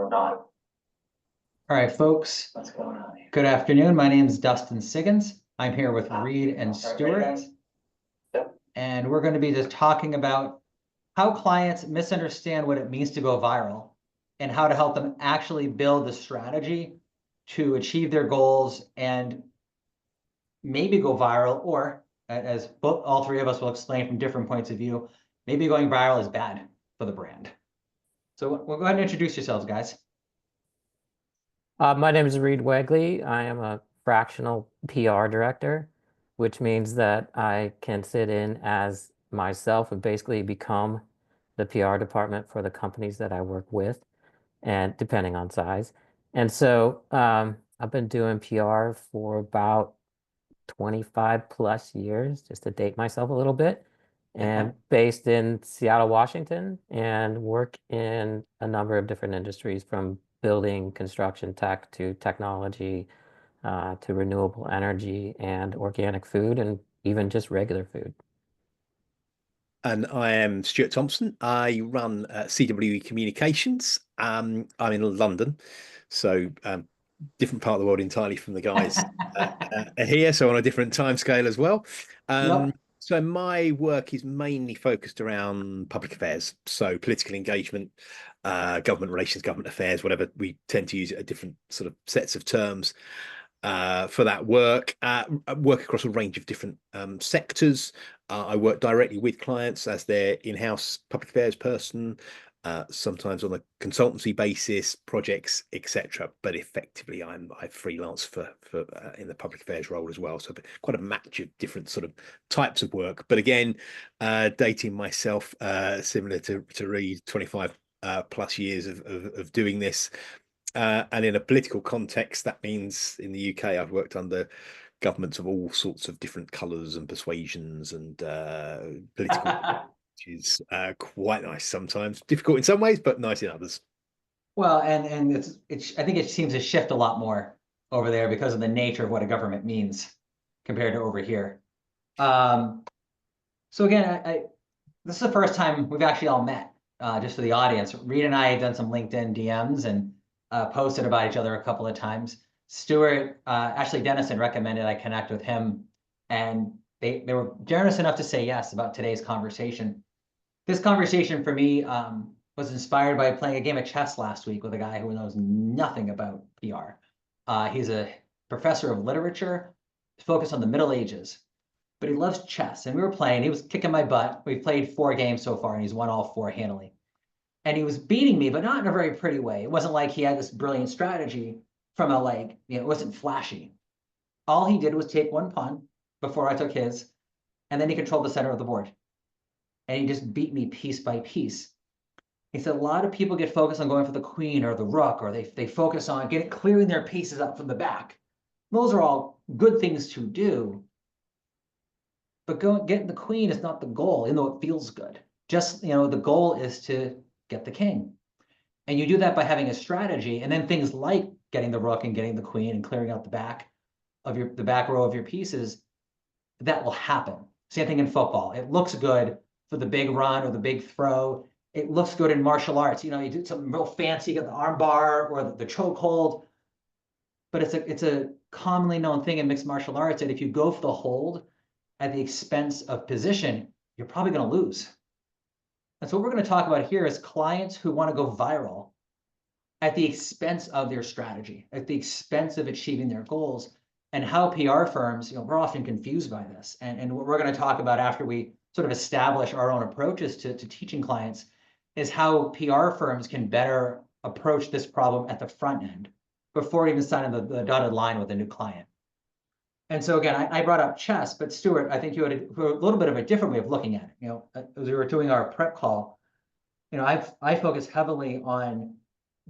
or not. All right, folks. What's going on here? Good afternoon. My name is Dustin Siggins. I'm here with Reid and Stuart. Yep. And we're going to be just talking about how clients misunderstand what it means to go viral and how to help them actually build the strategy to achieve their goals and maybe go viral, or as all three of us will explain from different points of view, maybe going viral is bad for the brand. So we'll go ahead and introduce yourselves, guys. My name is Reid Wegley. I am a fractional PR director, which means that I can sit in as myself and basically become the PR department for the companies that I work with, and depending on size. And so I've been doing PR for about 25 plus years, just to date myself a little bit, and based in Seattle, Washington, and work in a number of different industries, from building, construction, tech, to technology, to renewable energy and organic food, and even just regular food. And I am Stuart Thompson. I run CWE Communications. I'm in London, so different part of the world entirely from the guys here, so on a different time scale as well. So my work is mainly focused around public affairs, so political engagement, government relations, government affairs, whatever. We tend to use a different sort of sets of terms for that work. I work across a range of different sectors. I work directly with clients as their in-house public affairs person, sometimes on a consultancy basis, projects, etc. But effectively, I freelance for in the public affairs role as well. So quite a match of different sort of types of work. But again, dating myself, similar to Reid, 25 plus years of doing this. And in a political context, that means in the UK, I've worked under governments of all sorts of different colours and persuasions and political, which is quite nice sometimes. Difficult in some ways, but nice in others. Well, and I think it seems to shift a lot more over there because of the nature of what a government means compared to over here. So again, this is the first time we've actually all met. Just for the audience, Reid and I have done some LinkedIn DMs and posted about each other a couple of times. Stuart, actually Dennison recommended I connect with him, and they were generous enough to say yes about today's conversation. This conversation for me was inspired by playing a game of chess last week with a guy who knows nothing about PR. He's a professor of literature, focused on the Middle Ages, but he loves chess. And we were playing, he was kicking my butt. We've played 4 games so far, and he's won all 4 handily. And he was beating me, but not in a very pretty way. It wasn't like he had this brilliant strategy from a, like, it wasn't flashy. All he did was take 1 pawn before I took his, and then he controlled the center of the board. And he just beat me piece by piece. He said a lot of people get focused on going for the queen or the rook, or they focus on clearing their pieces up from the back. Those are all good things to do. But getting the queen is not the goal, even though it feels good. Just, the goal is to get the king. And you do that by having a strategy, and then things like getting the rook and getting the queen and clearing out the back row of your pieces, that will happen. Same thing in football. It looks good for the big run or the big throw. It looks good in martial arts. You do something real fancy, you got the arm bar or the chokehold. But it's a commonly known thing in mixed martial arts that if you go for the hold at the expense of position, you're probably going to lose. And so what we're going to talk about here is clients who want to go viral at the expense of their strategy, at the expense of achieving their goals, and how PR firms, we're often confused by this. And what we're going to talk about after we sort of establish our own approaches to teaching clients is how PR firms can better approach this problem at the front end before even signing the dotted line with a new client. And so again, I brought up chess, but Stuart, I think you had a little bit of a different way of looking at it. As we were doing our prep call, I focus heavily on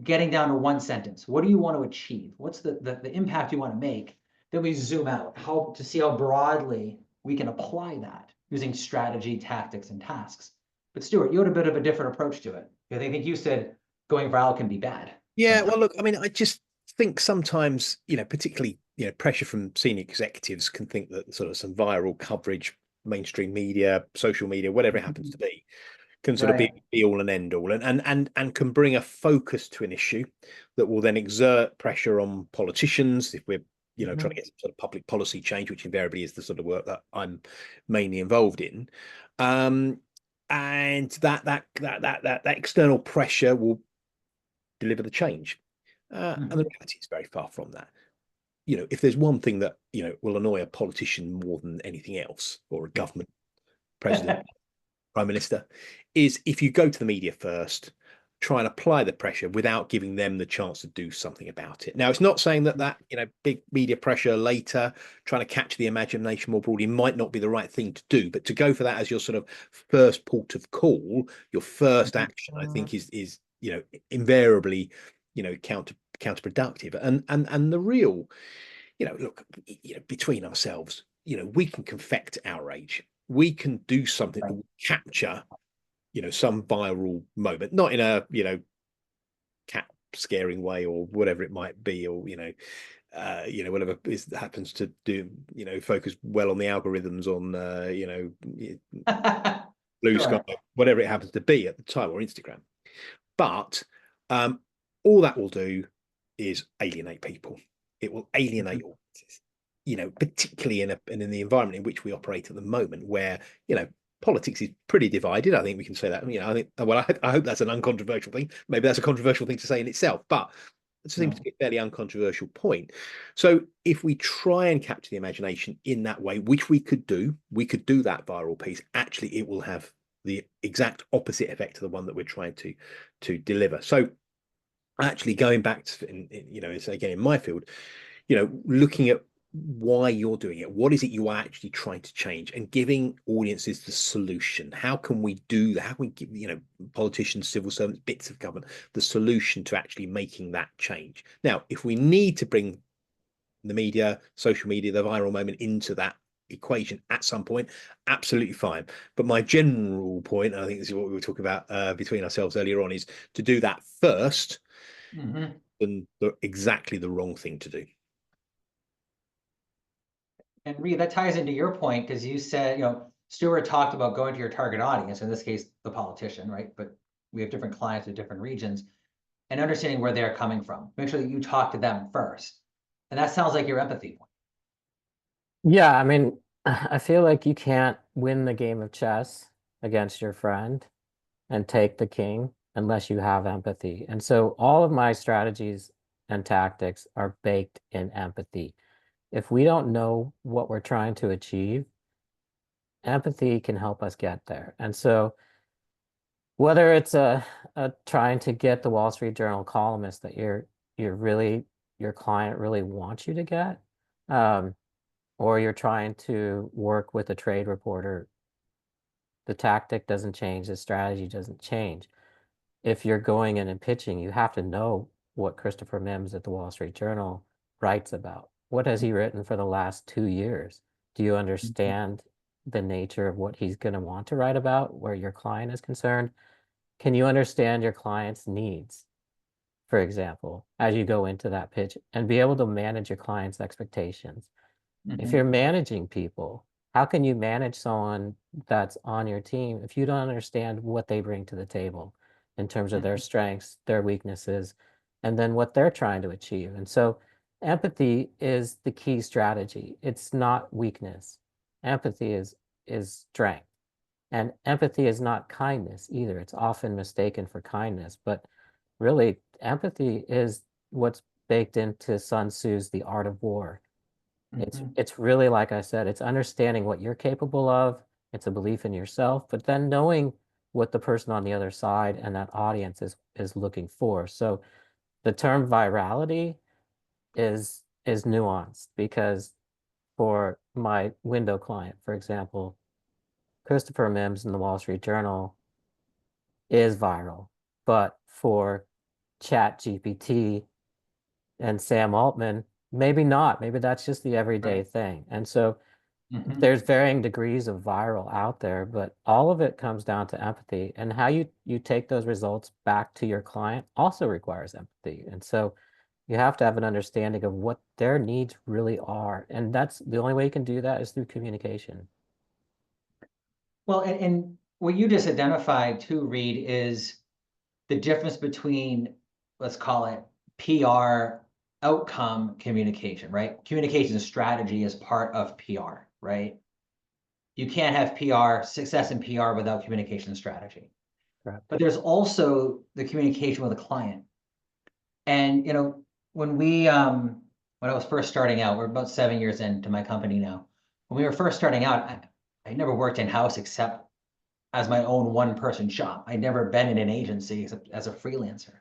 getting down to 1 sentence. What do you want to achieve? What's the impact you want to make? Then we zoom out to see how broadly we can apply that using strategy, tactics, and tasks. But Stuart, you had a bit of a different approach to it. I think you said going viral can be bad. Yeah, well, look, I mean, I just think sometimes, particularly, pressure from senior executives can think that sort of some viral coverage, mainstream media, social media, whatever it happens to be, can sort of Right. be all and end all, and can bring a focus to an issue that will then exert pressure on politicians if we're trying to get some sort of public policy change, which invariably is the sort of work that I'm mainly involved in. And that external pressure will deliver the change. And the reality is very far from that. If there's one thing that will annoy a politician more than anything else, or a government president, prime minister, is if you go to the media first, try and apply the pressure without giving them the chance to do something about it. Now, it's not saying that big media pressure later, trying to catch the imagination more broadly, might not be the right thing to do, but to go for that as your sort of first port of call, your first action, I think is invariably counterproductive. And the real, look, between ourselves, we can confect outrage. We can do something that will capture some viral moment, not in a cat scaring way or whatever it might be, or whatever happens to do, focus well on the algorithms on Blue Sky, whatever it happens to be at the time, or Instagram. But all that will do is alienate people. It will alienate audiences, particularly in the environment in which we operate at the moment, where politics is pretty divided. I think we can say that. I think, well, I hope that's an uncontroversial thing. Maybe that's a controversial thing to say in itself, but it seems to be a fairly uncontroversial point. So if we try and capture the imagination in that way, which we could do that viral piece. Actually, it will have the exact opposite effect to the one that we're trying to deliver. So actually, going back to, again, in my field, looking at why you're doing it, what is it you are actually trying to change, and giving audiences the solution. How can we do that? How can we give politicians, civil servants, bits of government the solution to actually making that change? Now, if we need to bring the media, social media, the viral moment into that equation at some point, absolutely fine. But my general point, and I think this is what we were talking about between ourselves earlier on, is to do that first, and exactly the wrong thing to do. And Reid, that ties into your point, because you said, Stuart talked about going to your target audience, in this case, the politician, right? But we have different clients with different regions, and understanding where they're coming from. Make sure that you talk to them first. And that sounds like your empathy point. Yeah, I mean, I feel like you can't win the game of chess against your friend and take the king unless you have empathy. And so all of my strategies and tactics are baked in empathy. If we don't know what we're trying to achieve, empathy can help us get there. And so whether it's a trying to get the Wall Street Journal columnist that your client really wants you to get, or you're trying to work with a trade reporter, the tactic doesn't change, the strategy doesn't change. If you're going in and pitching, you have to know what Christopher Mims at the Wall Street Journal writes about. What has he written for the last 2 years? Do you understand the nature of what he's going to want to write about, where your client is concerned? Can you understand your client's needs, for example, as you go into that pitch, and be able to manage your client's expectations? If you're managing people, how can you manage someone that's on your team if you don't understand what they bring to the table in terms of their strengths, their weaknesses, and then what they're trying to achieve? And so empathy is the key strategy. It's not weakness. Empathy is strength. And empathy is not kindness either. It's often mistaken for kindness, but really empathy is what's baked into Sun Tzu's The Art of War. It's really, like I said, it's understanding what you're capable of. It's a belief in yourself, but then knowing what the person on the other side and that audience is looking for. So the term virality is nuanced, because for my window client, for example, Christopher Mims in the Wall Street Journal is viral, but for ChatGPT and Sam Altman, maybe not. Maybe that's just the everyday thing. And so there's varying degrees of viral out there, but all of it comes down to empathy, and how you take those results back to your client also requires empathy. And so you have to have an understanding of what their needs really are. And that's the only way you can do that is through communication. Well, and what you just identified too, Reid, is the difference between, let's call it PR outcome communication, right? Communication strategy is part of PR, right? You can't have PR, success in PR without communication strategy. Correct. But there's also the communication with a client. And, when when I was first starting out, we're about 7 years into my company now. When we were first starting out, I never worked in-house except as my own one-person shop. I'd never been in an agency except as a freelancer.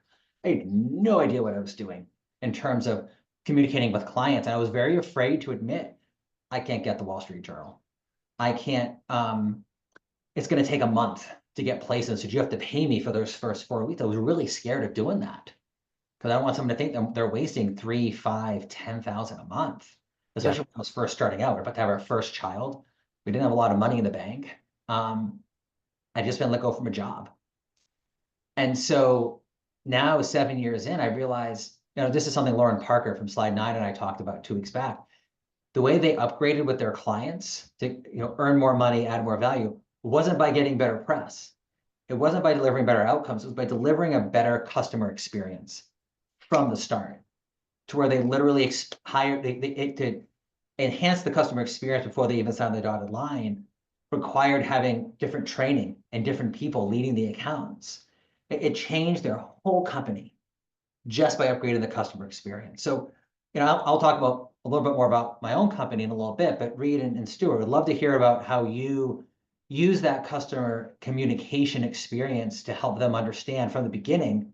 I had no idea what I was doing in terms of communicating with clients. And I was very afraid to admit, I can't get the Wall Street Journal. I can't, it's going to take a month to get placements. So you have to pay me for those first 4 weeks. I was really scared of doing that because I don't want someone to think they're wasting 3, 5, 10,000 a month, especially when I was first starting out. We're about to have our first child. We didn't have a lot of money in the bank. I'd just been let go from a job. And so now 7 years in, I realized, this is something Lauren Parker from Slide 9 and I talked about 2 weeks back. The way they upgraded with their clients to earn more money, add more value, wasn't by getting better press. It wasn't by delivering better outcomes. It was by delivering a better customer experience from the start, to where they literally hired to enhance the customer experience before they even signed the dotted line, required having different training and different people leading the accounts. It changed their whole company just by upgrading the customer experience. So, I'll talk about a little bit more about my own company in a little bit, but Reid and Stuart, would love to hear about how you use that customer communication experience to help them understand from the beginning,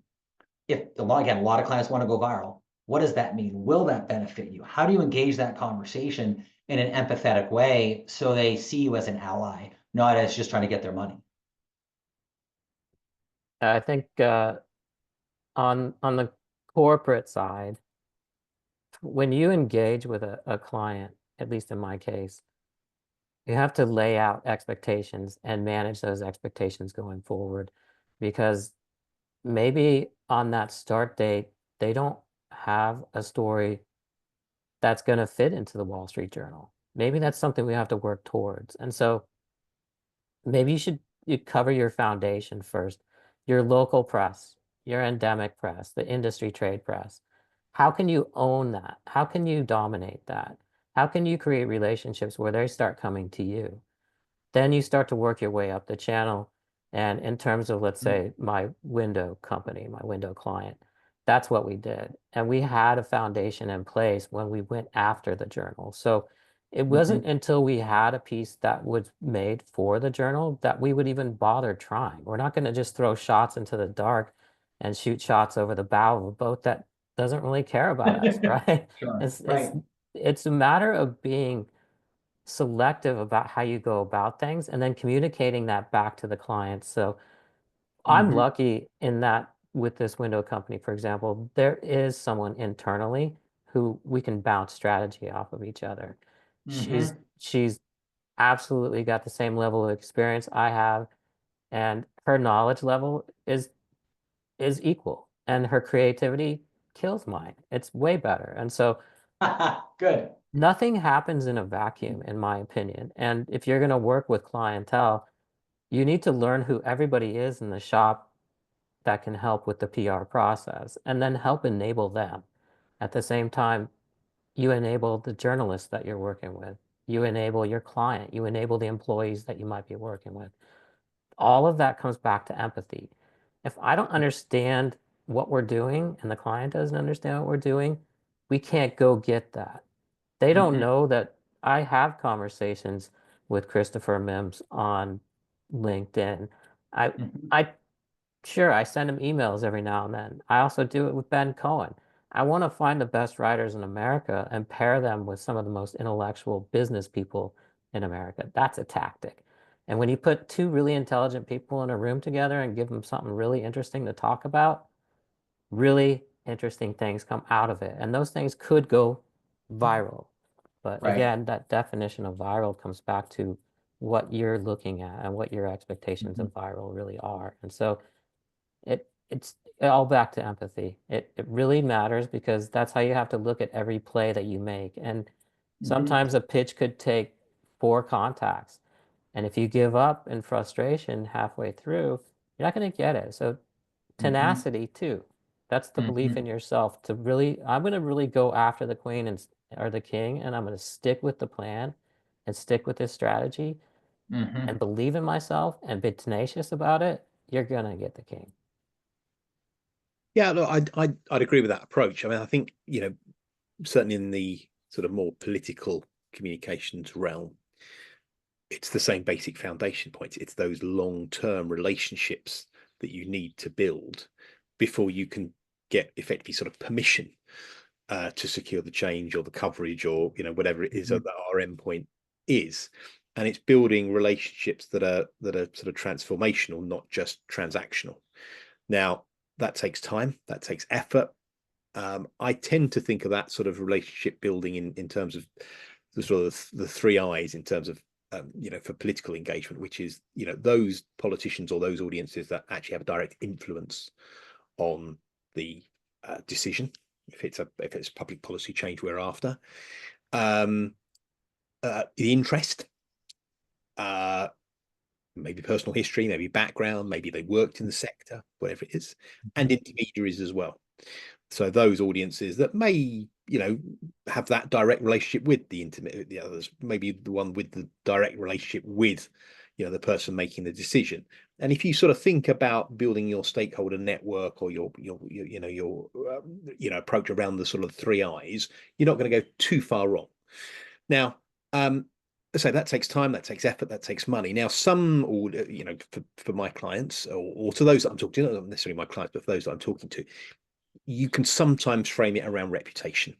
if a lot of clients want to go viral, what does that mean? Will that benefit you? How do you engage that conversation in an empathetic way so they see you as an ally, not as just trying to get their money? I think on the corporate side, when you engage with a client, at least in my case, you have to lay out expectations and manage those expectations going forward, because maybe on that start date, they don't have a story that's going to fit into the Wall Street Journal. Maybe that's something we have to work towards. And so maybe you cover your foundation first, your local press, your endemic press, the industry trade press. How can you own that? How can you dominate that? How can you create relationships where they start coming to you? Then you start to work your way up the channel. And in terms of, let's say, my window company, my window client, that's what we did. And we had a foundation in place when we went after the journal. So it wasn't until we had a piece that was made for the journal that we would even bother trying. We're not going to just throw shots into the dark and shoot shots over the bow of a boat that doesn't really care about us, right? Sure. It's, Right. it's a matter of being selective about how you go about things and then communicating that back to the client. So I'm lucky in that with this window company, for example, there is someone internally who we can bounce strategy off of each other. She's absolutely got the same level of experience I have, and her knowledge level is equal, and her creativity kills mine. It's way better. And so Good. nothing happens in a vacuum, in my opinion. And if you're going to work with clientele, you need to learn who everybody is in the shop that can help with the PR process, and then help enable them. At the same time, you enable the journalists that you're working with. You enable your client. You enable the employees that you might be working with. All of that comes back to empathy. If I don't understand what we're doing and the client doesn't understand what we're doing, we can't go get that. They don't know that I have conversations with Christopher Mims on LinkedIn. I, I Sure, I send him emails every now and then. I also do it with Ben Cohen. I want to find the best writers in America and pair them with some of the most intellectual business people in America. That's a tactic. And when you put two really intelligent people in a room together and give them something really interesting to talk about, really interesting things come out of it. And those things could go viral. But Right. again, that definition of viral comes back to what you're looking at and what your expectations of viral really are. And so it's all back to empathy. It really matters, because that's how you have to look at every play that you make. And sometimes a pitch could take 4 contacts. And if you give up in frustration halfway through, you're not going to get it. So tenacity too. That's the belief in yourself to really, I'm going to really go after the queen or the king, and I'm going to stick with the plan and stick with this strategy and believe in myself and be tenacious about it. You're going to get the king. Yeah, look, I'd agree with that approach. I mean, I think, certainly in the sort of more political communications realm, it's the same basic foundation points. It's those long-term relationships that you need to build before you can get effectively sort of permission to secure the change or the coverage or whatever it is that our endpoint is. And it's building relationships that are sort of transformational, not just transactional. Now, that takes time, that takes effort. I tend to think of that sort of relationship building in terms of the sort of the 3 I's in terms of for political engagement, which is those politicians or those audiences that actually have a direct influence on the decision, if it's public policy change we're after, the interest, maybe personal history, maybe background, maybe they worked in the sector, whatever it is, and intermediaries as well. So those audiences that may, have that direct relationship with the others, maybe the one with the direct relationship with, the person making the decision. And if you sort of think about building your stakeholder network or your approach around the sort of 3 I's, you're not going to go too far wrong. Now, so that takes time, that takes effort, that takes money. Now, some, for my clients or to those that I'm talking to, not necessarily my clients, but for those that I'm talking to, you can sometimes frame it around reputation,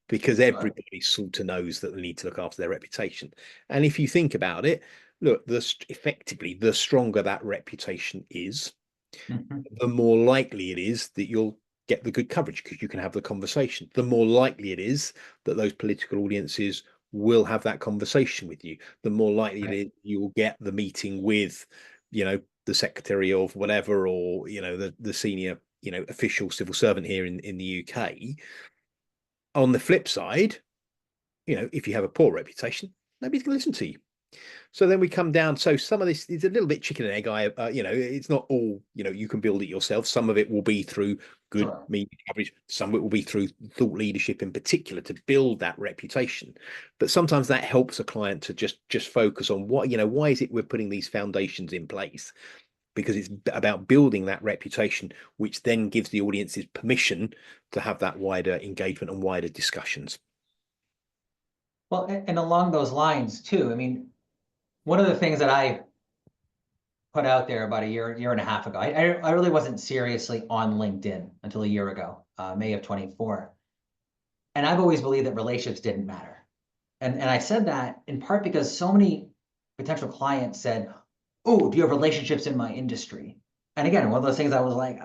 because everybody sort of knows that they need to look after their reputation. And if you think about it, look, effectively, the stronger that reputation is, the more likely it is that you'll get the good coverage because you can have the conversation. The more likely it is that those political audiences will have that conversation with you. The more likely it is you will get the meeting with, the secretary of whatever, or, the senior, official civil servant here in the UK. On the flip side, if you have a poor reputation, nobody's going to listen to you. So then we come down. So some of this is a little bit chicken and egg. It's not all, you can build it yourself. Some of it will be through good media coverage. Some of it will be through thought leadership in particular to build that reputation. But sometimes that helps a client to just focus on what, why is it we're putting these foundations in place? Because it's about building that reputation, which then gives the audiences permission to have that wider engagement and wider discussions. Well, and along those lines too, I mean, one of the things that I put out there about a year and a half ago, I really wasn't seriously on LinkedIn until a year ago, May of 24. And I've always believed that relationships didn't matter. And I said that in part because so many potential clients said, oh, do you have relationships in my industry? And again, one of those things I was like,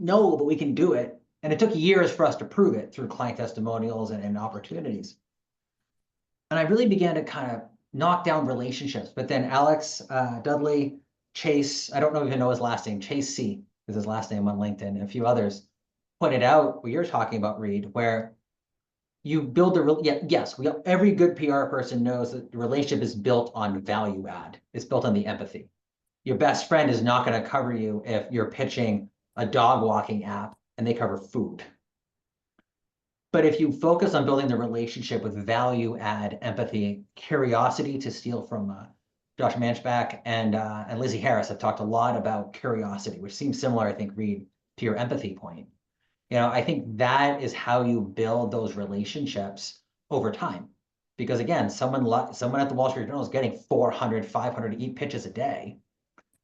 no, but we can do it. And it took years for us to prove it through client testimonials and opportunities. And I really began to kind of knock down relationships. But then Alex Dudley, Chase, I don't even know his last name, Chase C is his last name on LinkedIn, and a few others pointed out what you're talking about, Reid, where you build every good PR person knows that the relationship is built on value add. It's built on the empathy. Your best friend is not going to cover you if you're pitching a dog walking app and they cover food. But if you focus on building the relationship with value add, empathy, curiosity, to steal from Josh Manchback and Lizzie Harris have talked a lot about curiosity, which seems similar, I think, Reid, to your empathy point. I think that is how you build those relationships over time. Because again, someone at the Wall Street Journal is getting 400, 500 pitches a day.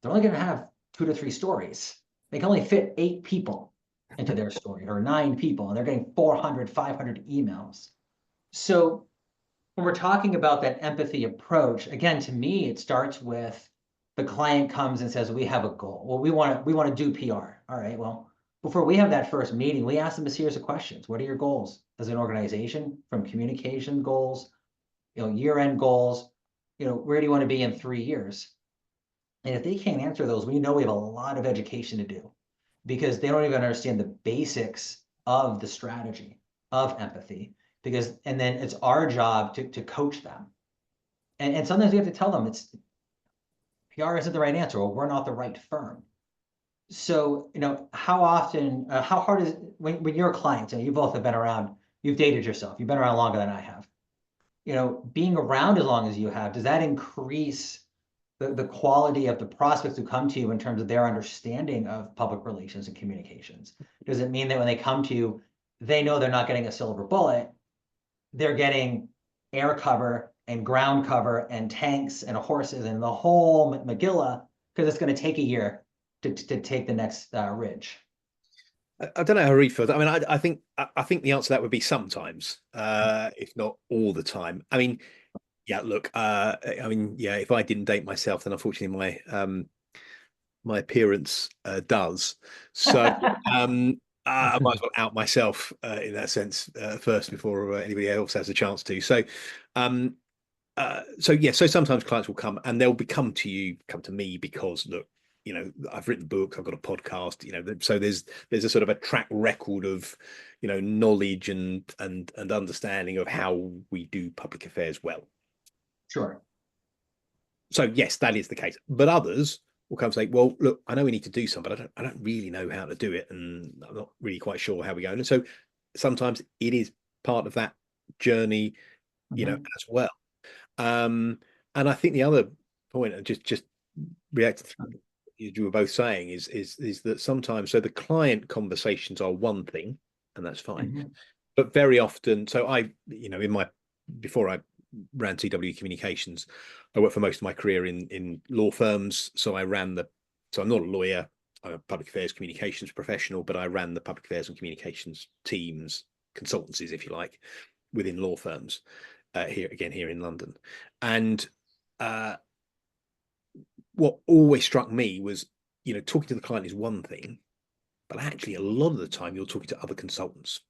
They're only going to have 2 to 3 stories. They can only fit 8 people into their story, or 9 people, and they're getting 400, 500 emails. So when we're talking about that empathy approach, again, to me, it starts with the client comes and says, we have a goal. Well, we want to do PR. All right, well, before we have that first meeting, we ask them a series of questions. What are your goals as an organization, from communication goals, year-end goals, where do you want to be in 3 years? And if they can't answer those, we know we have a lot of education to do, because they don't even understand the basics of the strategy of empathy. And then it's our job to coach them. And sometimes we have to tell them PR isn't the right answer, or we're not the right firm. So, how often, how hard is when you're a client, and you both have been around, you've dated yourself, you've been around longer than I have. Being around as long as you have, does that increase the quality of the prospects who come to you in terms of their understanding of public relations and communications? Does it mean that when they come to you, they know they're not getting a silver bullet, they're getting air cover and ground cover and tanks and horses and the whole Megillah, because it's going to take a year to take the next ridge? I don't know how Reid feels. I mean, I think the answer to that would be sometimes, if not all the time. I mean, yeah, look, yeah, if I didn't date myself, then unfortunately my appearance does. So I might as well out myself in that sense first before anybody else has a chance to. So yeah, so sometimes clients will come and they'll come to me because, look, I've written books, I've got a podcast, so there's a sort of a track record of, knowledge and understanding of how we do public affairs well. Sure. So yes, that is the case. But others will come and say, well, look, I know we need to do something, but I don't really know how to do it, and I'm not really quite sure how we go. And so sometimes it is part of that journey, as well. And I think the other point, and just react to what you were both saying, is that sometimes, so the client conversations are one thing, and that's fine. But very often, so before I ran CWE Communications, I worked for most of my career in law firms. So I'm not a lawyer, I'm a public affairs communications professional, but I ran the public affairs and communications teams, consultancies, if you like, within law firms here in London. And what always struck me was, talking to the client is one thing, but actually a lot of the time you're talking to other consultants.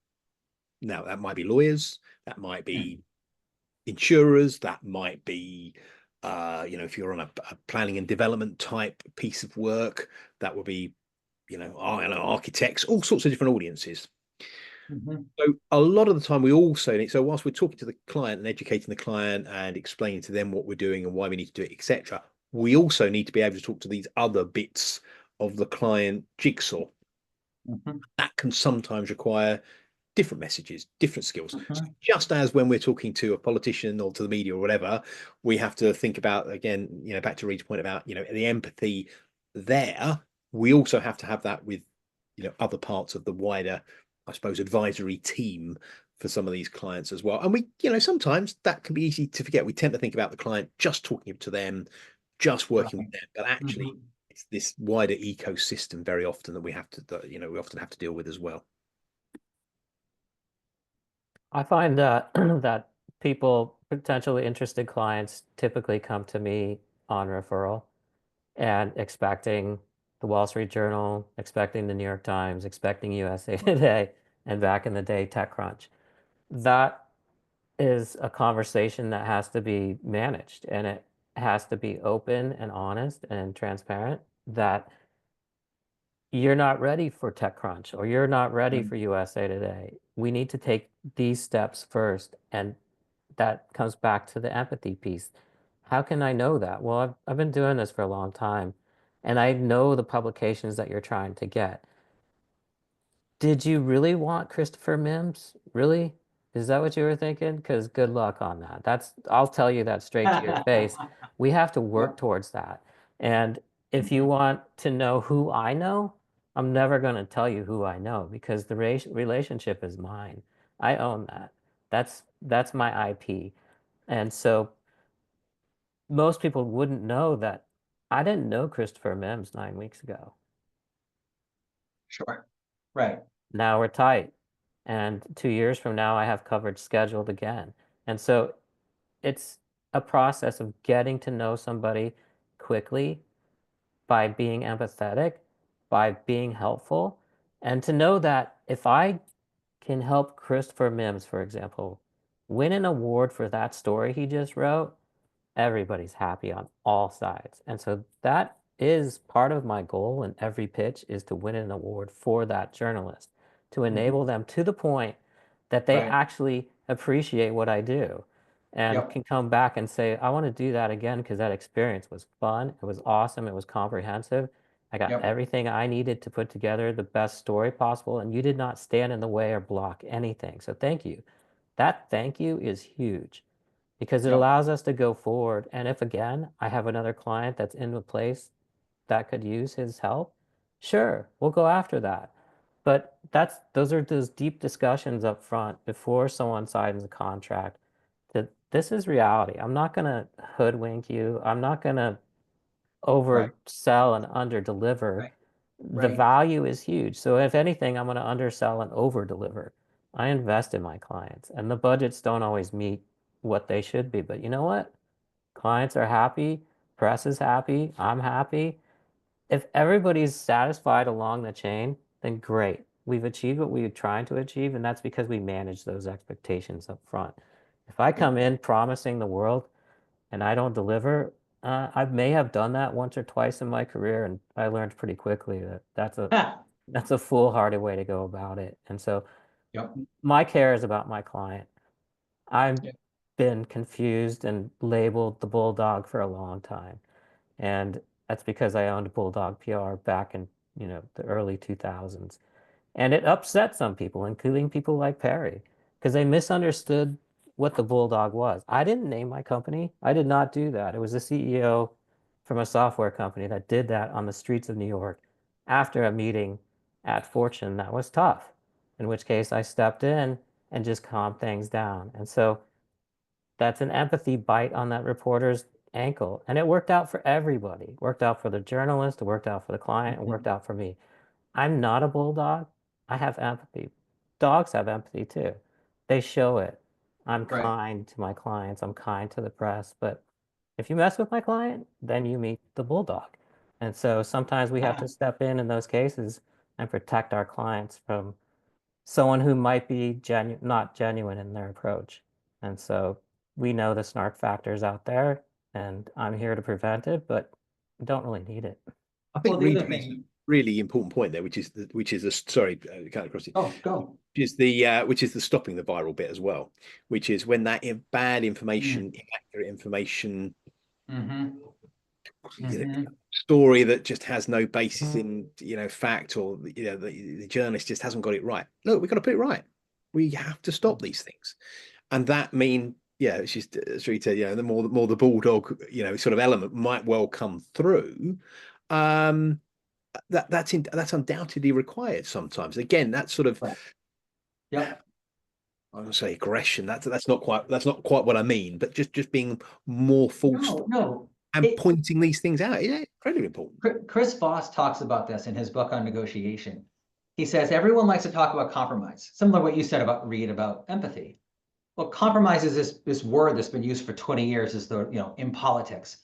Now, that might be lawyers, that might be insurers, that might be, if you're on a planning and development type piece of work, that would be, architects, all sorts of different audiences. So a lot of the time we also need, so whilst we're talking to the client and educating the client and explaining to them what we're doing and why we need to do it, etc., we also need to be able to talk to these other bits of the client jigsaw. That can sometimes require different messages, different skills. So just as when we're talking to a politician or to the media or whatever, we have to think about, again, back to Reid's point about, the empathy there, we also have to have that with, other parts of the wider, I suppose, advisory team for some of these clients as well. And we, sometimes that can be easy to forget. We tend to think about the client, just talking to them, just working with them, but actually it's this wider ecosystem very often that we have to, we often have to deal with as well. I find that potentially interested clients typically come to me on referral and expecting the Wall Street Journal, expecting the New York Times, expecting USA Today, and back in the day, TechCrunch. That is a conversation that has to be managed, and it has to be open and honest and transparent, that you're not ready for TechCrunch or you're not ready for USA Today. We need to take these steps first. And that comes back to the empathy piece. How can I know that? Well, I've been doing this for a long time, and I know the publications that you're trying to get. Did you really want Christopher Mims? Really? Is that what you were thinking? Because good luck on that. I'll tell you that straight to your face. We have to work towards that. And if you want to know who I know, I'm never going to tell you who I know, because the relationship is mine. I own that. That's my IP. And so most people wouldn't know that I didn't know Christopher Mims 9 weeks ago. Sure. Right. Now we're tight. And 2 years from now, I have coverage scheduled again. And so it's a process of getting to know somebody quickly by being empathetic, by being helpful, and to know that if I can help Christopher Mims, for example, win an award for that story he just wrote, everybody's happy on all sides. And so that is part of my goal in every pitch, is to win an award for that journalist, to enable them to the point that they actually appreciate what I do. and Yep. can come back and say, I want to do that again because that experience was fun. It was awesome. It was comprehensive. I got Yep. everything I needed to put together the best story possible, and you did not stand in the way or block anything. So thank you. That thank you is huge because it Yep. allows us to go forward. And if again, I have another client that's in a place that could use his help, sure, we'll go after that. But those are those deep discussions up front before someone signs a contract that this is reality. I'm not going to hoodwink you. I'm not going to Right. oversell and underdeliver. Right. The Right. value is huge. So if anything, I'm going to undersell and overdeliver. I invest in my clients, and the budgets don't always meet what they should be. But you know what? Clients are happy, press is happy, I'm happy. If everybody's satisfied along the chain, then great. We've achieved what we were trying to achieve, and that's because we manage those expectations up front. If I come in promising the world and I don't deliver, I may have done that once or twice in my career, and I learned pretty quickly that that's a foolhardy way to go about it. And so Yep. my care is about my client. I've Yep. been confused and labeled the bulldog for a long time. And that's because I owned Bulldog PR back in, the early 2000s. And it upset some people, including people like Perry, because they misunderstood what the Bulldog was. I didn't name my company. I did not do that. It was the CEO from a software company that did that on the streets of New York after a meeting at Fortune that was tough, in which case I stepped in and just calmed things down. And so that's an empathy bite on that reporter's ankle. And it worked out for everybody. It worked out for the journalist, it worked out for the client, it worked out for me. I'm not a bulldog. I have empathy. Dogs have empathy too. They show it. I'm Right. kind to my clients, I'm kind to the press. But if you mess with my client, then you meet the bulldog. And so sometimes we have to step in those cases and protect our clients from someone who might be not genuine in their approach. And so we know the snark factors out there, and I'm here to prevent it, but don't really need it. I think Well, the Reid other makes a thing. really important point there, which is sorry, cut across it. Oh, go. Which is the stopping the viral bit as well, which is when that bad information, inaccurate information, story that just has no basis in fact, or the journalist just hasn't got it right. Look, we've got to put it right. We have to stop these things, and that it's just as Reid said, the more the bulldog sort of element might well come through. That's undoubtedly required sometimes. Again, that sort of Yep. I would say aggression. That's not quite what I mean, but just being more forceful No. and pointing these things out. Yeah, incredibly important. Chris Voss talks about this in his book on negotiation. He says everyone likes to talk about compromise, similar to what you said about Reid about empathy. Well, compromise is this word that's been used for 20 years in politics.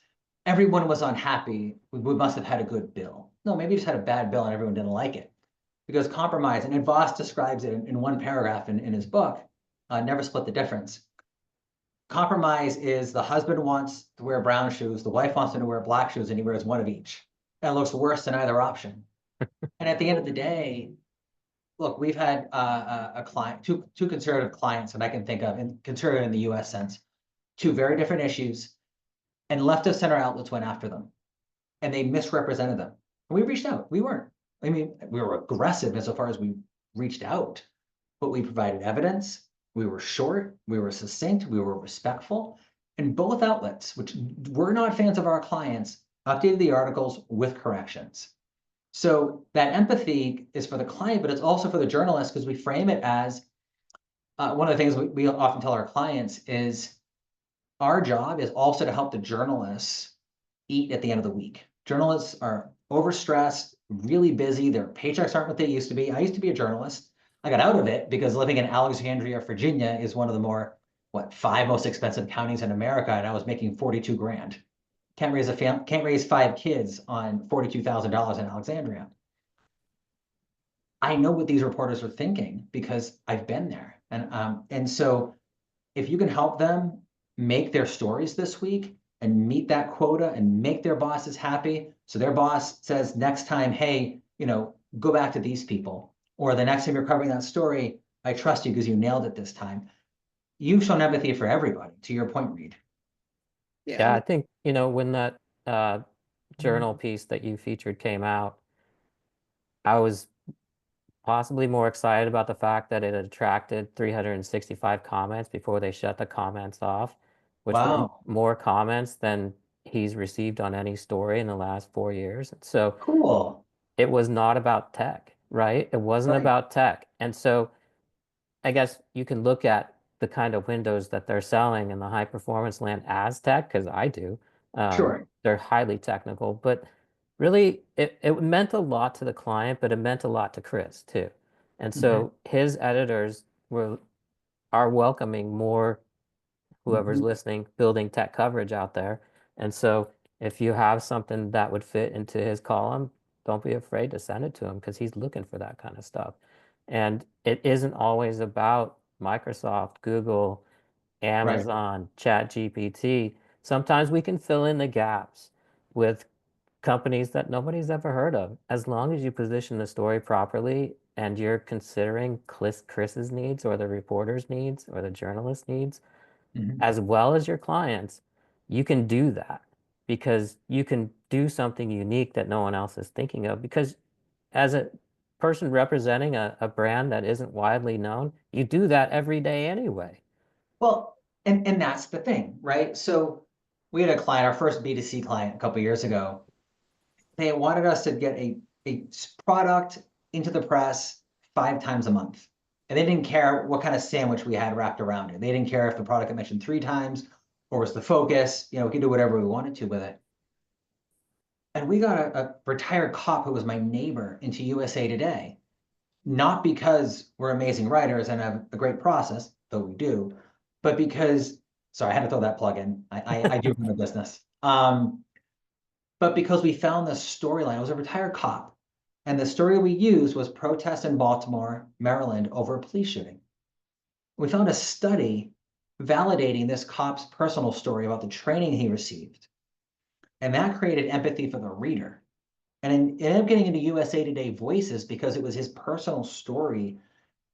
Everyone was unhappy. We must have had a good bill. No, maybe just had a bad bill and everyone didn't like it. Because compromise, and Voss describes it in one paragraph in his book, Never Split the Difference. Compromise is the husband wants to wear brown shoes, the wife wants him to wear black shoes, and he wears one of each. And it looks worse than either option. And at the end of the day, look, we've had a client, two conservative clients that I can think of, and conservative in the US sense, two very different issues, and left of center outlets went after them, and they misrepresented them. And we reached out. We were aggressive insofar as we reached out, but we provided evidence. We were short, we were succinct, we were respectful, and both outlets, which were not fans of our clients, updated the articles with corrections. So that empathy is for the client, but it's also for the journalist, because we frame it as one of the things we often tell our clients is our job is also to help the journalists eat at the end of the week. Journalists are overstressed, really busy. Their paychecks aren't what they used to be. I used to be a journalist. I got out of it because living in Alexandria, Virginia is one of the 5 most expensive counties in America, and I was making 42 grand. Can't raise 5 kids on $42,000 in Alexandria. I know what these reporters are thinking because I've been there. And so if you can help them make their stories this week and meet that quota and make their bosses happy, so their boss says next time, hey, go back to these people, or the next time you're covering that story, I trust you because you nailed it this time. you've shown empathy for everybody, to your point, Reid. Yeah, I think, when that journal piece that you featured came out, I was possibly more excited about the fact that it attracted 365 comments before they shut the comments off, which were Wow, more comments than he's received on any story in the last 4 years. So cool. it was not about tech, right? It wasn't Right. about tech. And so I guess you can look at the kind of windows that they're selling in the high performance land as tech, because I do. Sure. They're highly technical, but really it meant a lot to the client, but it meant a lot to Chris too. And Mhm. so his editors are welcoming more whoever's Mhm. listening, building tech coverage out there. And so if you have something that would fit into his column, don't be afraid to send it to him because he's looking for that kind of stuff. And it isn't always about Microsoft, Google, Right. Amazon, ChatGPT. Sometimes we can fill in the gaps with companies that nobody's ever heard of. As long as you position the story properly and you're considering Chris's needs or the reporter's needs or the journalist's needs, Mhm. as well as your clients, you can do that because you can do something unique that no one else is thinking of. Because as a person representing a brand that isn't widely known, you do that every day anyway. Well, and that's the thing, right? So we had a client, our first B2C client a couple years ago. They wanted us to get a product into the press 5 times a month. And they didn't care what kind of sandwich we had wrapped around it. They didn't care if the product got mentioned 3 times or was the focus. We could do whatever we wanted to with it. And we got a retired cop who was my neighbor into USA Today, not because we're amazing writers and have a great process, though we do, but because, sorry, I had to throw that plug in. I do run a business. But because we found this storyline, it was a retired cop. And the story we used was protests in Baltimore, Maryland over a police shooting. We found a study validating this cop's personal story about the training he received. And that created empathy for the reader. And it ended up getting into USA Today Voices because it was his personal story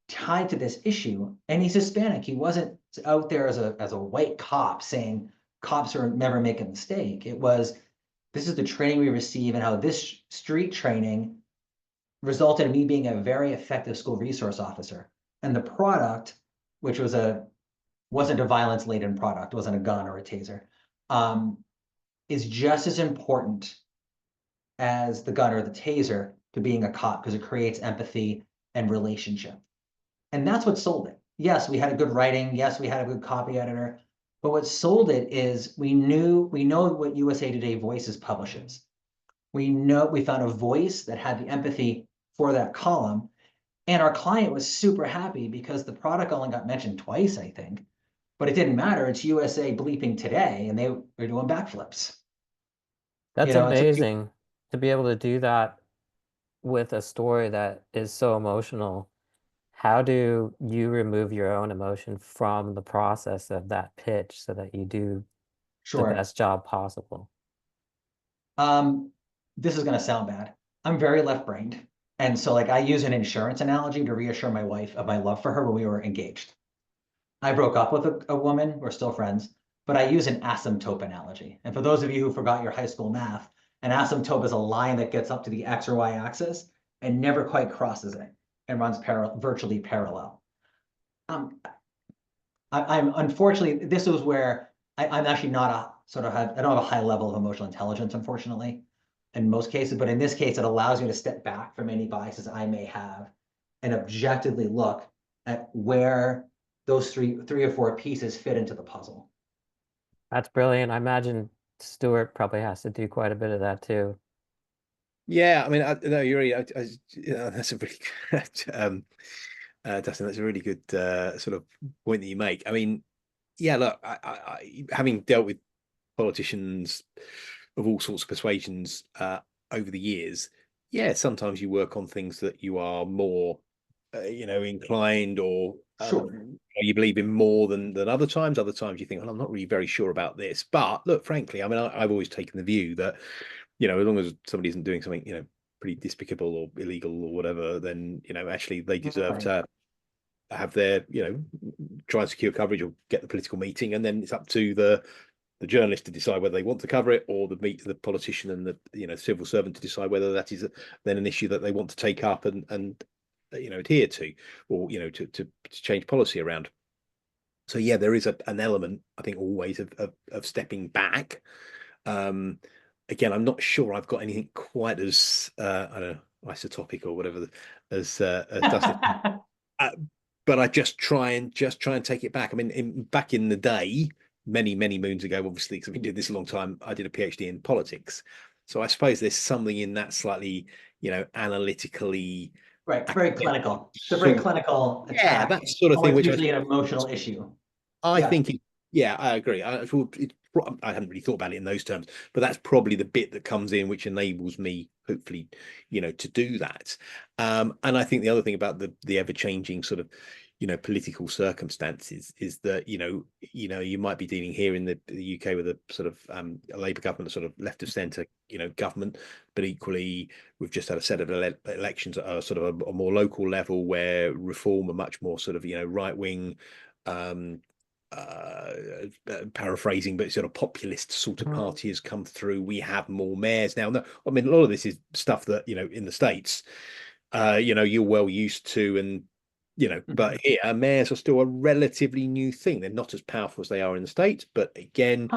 tied to this issue. And he's Hispanic. He wasn't out there as a white cop saying cops are never make a mistake. It was, this is the training we receive and how this street training resulted in me being a very effective school resource officer. And the product, which wasn't a violence laden product, wasn't a gun or a taser, um, is just as important as the gun or the taser to being a cop because it creates empathy and relationship. And that's what sold it. Yes, we had a good writing. Yes, we had a good copy editor. But what sold it is we know what USA Today Voices publishes. We found a voice that had the empathy for that column. And our client was super happy because the product only got mentioned twice, I think. But it didn't matter. It's USA bleeping today, and they were doing backflips. That's And so amazing to be able to do that with a story that is so emotional. How do you remove your own emotion from the process of that pitch so that you do the sure. best job possible? This is gonna sound bad. I'm very left-brained. And so like I use an insurance analogy to reassure my wife of my love for her when we were engaged. I broke up with a woman, we're still friends, but I use an asymptote analogy. And for those of you who forgot your high school math, an asymptote is a line that gets up to the X or Y axis and never quite crosses it and runs virtually parallel. Um, I'm unfortunately, this is where I'm actually not I don't have a high level of emotional intelligence, unfortunately, in most cases. But in this case, it allows me to step back from any biases I may have and objectively look at where those three or four pieces fit into the puzzle. That's brilliant. I imagine Stuart probably has to do quite a bit of that too. Yeah, I mean, no, you're right. That's a really good, Dustin. That's a really good sort of point that you make. I mean, yeah, look, having dealt with politicians of all sorts of persuasions over the years, yeah, sometimes you work on things that you are more, inclined or Sure. you believe in more than other times. Other times you think, well, I'm not really very sure about this. But look, frankly, I mean, I've always taken the view that, as long as somebody isn't doing something, pretty despicable or illegal or whatever, then, actually they deserve Right. to have their, try and secure coverage or get the political meeting, and then it's up to the journalist to decide whether they want to cover it, or the politician and the civil servant to decide whether that is then an issue that they want to take up and adhere to, or to change policy around. So yeah, there is an element, I think, always of stepping back. Again, I'm not sure I've got anything quite as I don't know, isotopic or whatever as Dustin. But I just try and take it back. I mean, back in the day, many moons ago, obviously, because I've been doing this a long time, I did a PhD in politics. So I suppose there's something in that slightly, analytically. Right, very clinical. It's a very clinical attack. Yeah, that sort of thing, which usually an emotional issue. I think, I agree. I haven't really thought about it in those terms, but that's probably the bit that comes in, which enables me, hopefully, to do that. And I think the other thing about the ever-changing sort of, political circumstances is that, you might be dealing here in the UK with a sort of a Labour government, a sort of left of centre, government, but equally we've just had a set of elections at a sort of a more local level where reform are much more sort of, right wing, paraphrasing, but sort of populist sort of party has come through. We have more mayors now. No, I mean, a lot of this is stuff that, in the States, you're well used to, and but here mayors are still a relatively new thing. They're not as powerful as they are in the States, but again,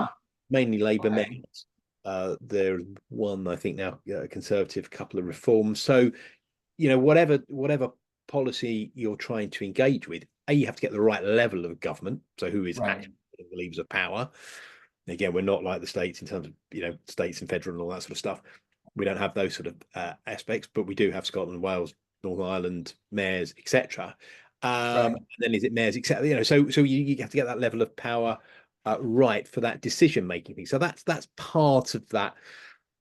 mainly Labour mayors. There's one, I think now, a Conservative, couple of reforms. So, whatever policy you're trying to engage with, you have to get the right level of government. So who is actually the levers of power? Again, we're not like the States in terms of, states and federal and all that sort of stuff. We don't have those sort of aspects, but we do have Scotland, Wales, Northern Ireland, mayors, etc. And then is it mayors, etc. So you have to get that level of power right for that decision making thing. So that's part of that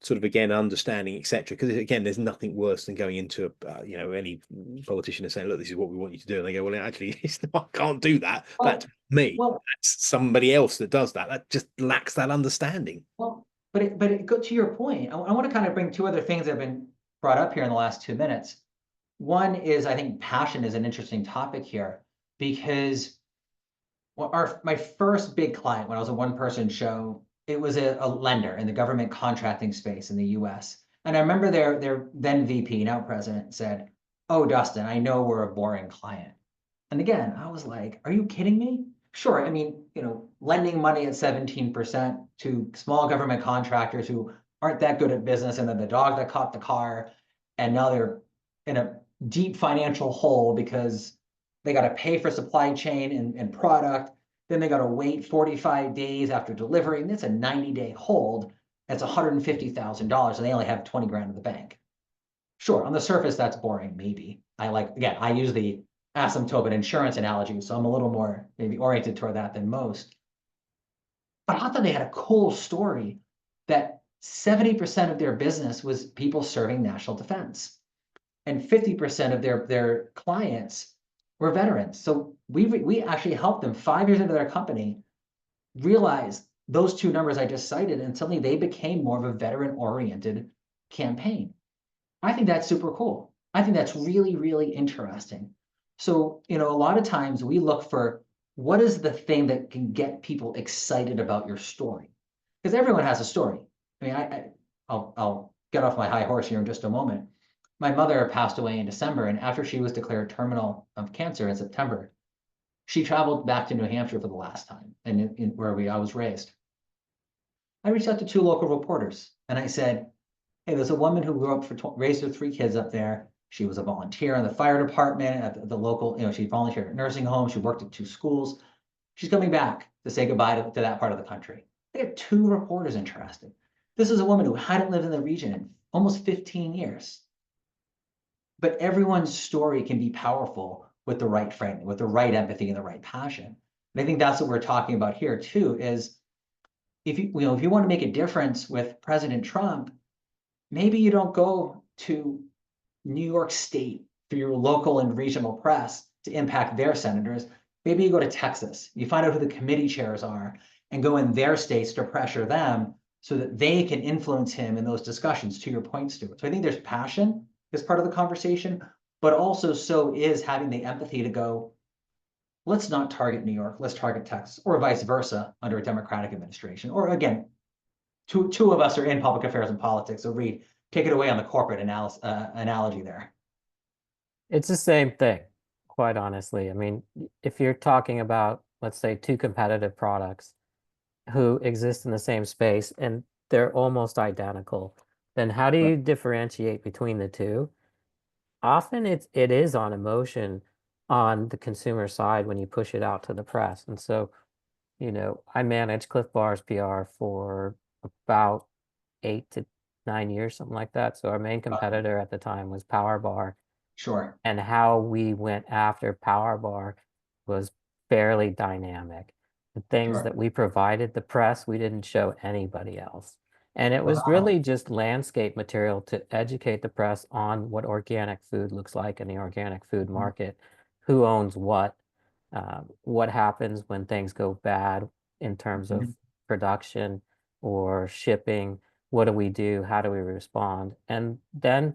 sort of, again, understanding, etc. Because again, there's nothing worse than going into any politician and saying, look, this is what we want you to do, and they go, well, actually, I can't do that. That's me. That's somebody else that does that. That just lacks that understanding. Well, but it go to your point. I want to kind of bring two other things that have been brought up here in the last 2 minutes. One is, I think passion is an interesting topic here, because my first big client when I was a one-person show, it was a lender in the government contracting space in the US. And I remember their then VP, now president, said, "Oh, Dustin, I know we're a boring client." And again, I was like, are you kidding me? Sure, I mean, lending money at 17% to small government contractors who aren't that good at business, and then the dog that caught the car, and now they're in a deep financial hole because they got to pay for supply chain and product. Then they got to wait 45 days after delivery, and it's a 90-day hold. That's $150,000, and they only have 20 grand in the bank. Sure, on the surface, that's boring, maybe. I use the asymptote insurance analogy, so I'm a little more maybe oriented toward that than most. But I thought they had a cool story that 70% of their business was people serving national defense, and 50% of their clients were veterans. So we actually helped them 5 years into their company realize those two numbers I just cited, and suddenly they became more of a veteran-oriented campaign. I think that's super cool. I think that's really, really interesting. So, a lot of times we look for what is the thing that can get people excited about your story, because everyone has a story. I mean, I'll get off my high horse here in just a moment. My mother passed away in December, and after she was declared terminal of cancer in September, she traveled back to New Hampshire for the last time, and where I was raised. I reached out to 2 local reporters, and I said, "Hey, there's a woman who grew up raised her 3 kids up there. She was a volunteer in the fire department at the local, she volunteered at nursing homes. She worked at 2 schools. She's coming back to say goodbye to that part of the country." They had 2 reporters interested. This is a woman who hadn't lived in the region in almost 15 years. But everyone's story can be powerful with the right framing, with the right empathy and the right passion. And I think that's what we're talking about here too, is if you want to make a difference with President Trump, maybe you don't go to New York State for your local and regional press to impact their senators. Maybe you go to Texas, you find out who the committee chairs are, and go in their states to pressure them so that they can influence him in those discussions, to your point, Stuart. So I think there's passion as part of the conversation, but also so is having the empathy to go, let's not target New York, let's target Texas, or vice versa under a Democratic administration. Or again, two of us are in public affairs and politics. So Reid, take it away on the corporate analogy there. It's the same thing, quite honestly. I mean, if you're talking about, let's say, two competitive products who exist in the same space and they're almost identical, then how do you differentiate between the two? Often it is on emotion on the consumer side when you push it out to the press. And so, I managed Cliff Bar's PR for about 8 to 9 years, something like that. So our main competitor at the time was Power Bar. Sure. And how we went after Power Bar was fairly dynamic. The things Sure. that we provided the press, we didn't show anybody else. And it was Wow. really just landscape material to educate the press on what organic food looks like in the organic food market, who owns what happens when things go bad in terms of production or shipping, what do we do, how do we respond? And then